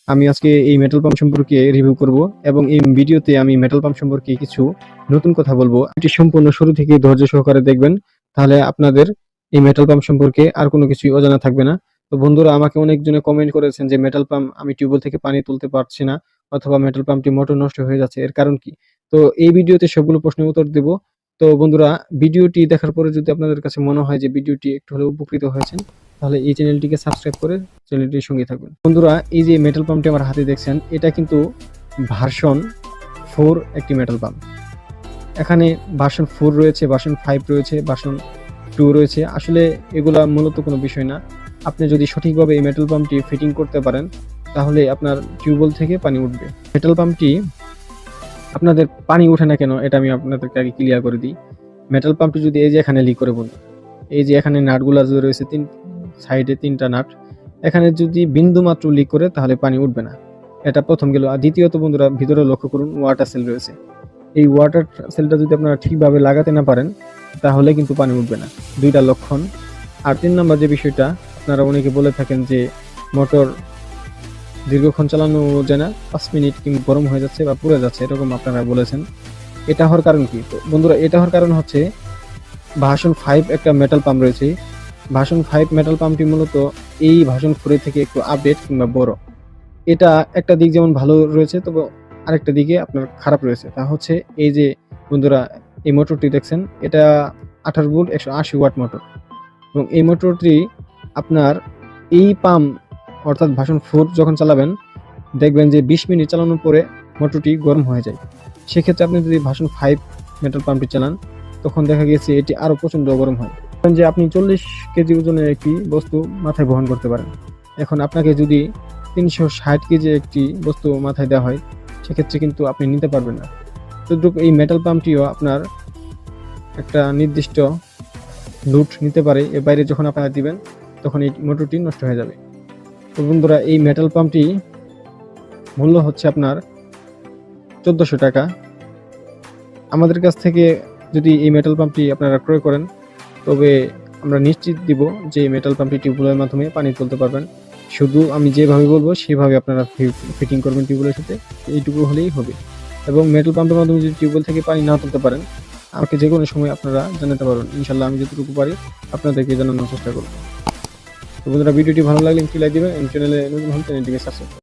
আমি আজকে এই মেটাল পাম্প সম্পর্কে রিভিউ করব এবং এই ভিডিওতে আমি মেটাল পাম্প সম্পর্কে কিছু নতুন কথা বলবো। এটি সম্পূর্ণ শুরু থেকে ধৈর্য সহকারে দেখবেন, তাহলে আপনাদের এই মেটাল পাম্প সম্পর্কে আর কোনো কিছুই অজানা থাকবে না। তো বন্ধুরা, আমাকে অনেকজনে কমেন্ট করেছেন যে মেটাল পাম্প আমি টিউবওয়েল থেকে পানি তুলতে পারছি না, অথবা মেটাল পাম্পটি মোটর নষ্ট হয়ে যাচ্ছে, এর কারণ কি? তো এই ভিডিওতে সবগুলো প্রশ্নের উত্তর দেব। তো বন্ধুরা, ভিডিওটি দেখার পরে যদি আপনাদের কাছে মনে হয় যে ভিডিওটি একটু হলেও উপকৃত হয়েছেন, তাহলে এই চ্যানেলটিকে সাবস্ক্রাইব করে চ্যানেলটির সঙ্গে থাকবেন। বন্ধুরা, এই যে মেটাল পাম্পটি আমার হাতে দেখছেন, এটা কিন্তু ভার্সন 4 একটি মেটাল পাম্প। এখানে ভার্সন 4 রয়েছে, ভার্সন 5 রয়েছে, ভার্সন 2 রয়েছে। আসলে এগুলা মূলত কোনো বিষয় না। আপনি যদি সঠিকভাবে এই মেটাল পাম্পটি ফিটিং করতে পারেন, তাহলে আপনার টিউবওয়েল থেকে পানি উঠবে। মেটাল পাম্পটি আপনাদের পানি উঠে না কেন, এটা আমি আপনাদেরকে আগে ক্লিয়ার করে দিই। মেটাল পাম্পটি যদি এই যে এখানে লিক করে, বন্ধু, এই যে এখানে নাটগুলা যে রয়েছে, সাইডে 3টা নাট, এখানে যদি বিন্দু মাত্র লিক করে তাহলে পানি উঠবে না। এটা প্রথম গেল। আর দ্বিতীয়ত বন্ধুরা, ভিতরে লক্ষ্য করুন, ওয়াটার সেল রয়েছে। এই ওয়াটার সেলটা যদি আপনারা ঠিকভাবে লাগাতে না পারেন, তাহলে কিন্তু পানি উঠবে না। দুইটা লক্ষণ। আর 3 নম্বর যে বিষয়টা, আপনারা অনেকে বলে থাকেন যে মোটর দীর্ঘক্ষণ চালানো যায় না, 5 মিনিট কিংবা গরম হয়ে যাচ্ছে বা পুড়ে যাচ্ছে, এরকম আপনারা বলেছেন। এটা হওয়ার কারণ কি? তো বন্ধুরা, এটা হওয়ার কারণ হচ্ছে ভার্সন 5 একটা মেটাল পাম্প রয়েছে। ভার্সন 5 মেটাল পাম্পটি মূলত এই ভার্সন 4 থেকে একটু আপডেট কিংবা বড়। এটা একটা দিক যেমন ভালো রয়েছে, তবে আরেকটা দিকে আপনার খারাপ রয়েছে। তা হচ্ছে এই যে বন্ধুরা, এই মোটরটি দেখছেন, এটা 28 ভোল্ট 180 ওয়াট মোটর, এবং এই মোটরটি আপনার এই পাম্প অর্থাৎ ভার্সন 4 যখন চালাবেন, দেখবেন যে 20 মিনিট চালানোর পরে মোটরটি গরম হয়ে যায়। সেক্ষেত্রে আপনি যদি ভার্সন 5 মেটাল পাম্পটি চালান, তখন দেখা গেছে এটি আরো প্রচন্ড গরম হয়। যে আপনি 40 কেজি ওজনের একটি বস্তু মাথায় বহন করতে পারেন। এখন আপনাকে যদি 360 কেজি একটি বস্তু মাথায় দেওয়া হয়, সেক্ষেত্রে কিন্তু আপনি নিতে পারবেন না। তদ্রুপ এই মেটাল পাম্পটিও আপনার একটা নির্দিষ্ট লোড নিতে পারে, এর বাইরে যখন আপনারা দিবেন, তখন এই মোটরটি নষ্ট হয়ে যাবে। তো বন্ধুরা, এই মেটাল পাম্পটি মূল্য হচ্ছে আপনার 1400 টাকা। আমাদের কাছ থেকে যদি এই মেটাল পাম্পটি আপনারা ক্রয় করেন, তবে আমরা নিশ্চিত দিব যে এই মেটাল পাম্পটি টিউবওয়েলের মাধ্যমে পানি তুলতে পারবেন। শুধু আমি যেভাবে বলবো সেভাবে আপনারা ফিটিং করবেন টিউবওয়েলের সাথে, এইটুকু হলেই হবে। এবং মেটাল পাম্পের মাধ্যমে যদি টিউবওয়েল থেকে পানি না তুলতে পারেন, আমাকে যে কোনো সময় আপনারা জানাতে পারবেন। ইনশাল্লাহ আমি যতটুকু পারি আপনাদেরকে জানানোর চেষ্টা করব। তো বন্ধুরা, ভিডিওটি ভালো লাগলে একটি লাইক দিবেন, চ্যানেলে নতুন হলে চ্যানেলটিকে সাবস্ক্রাইব করবেন।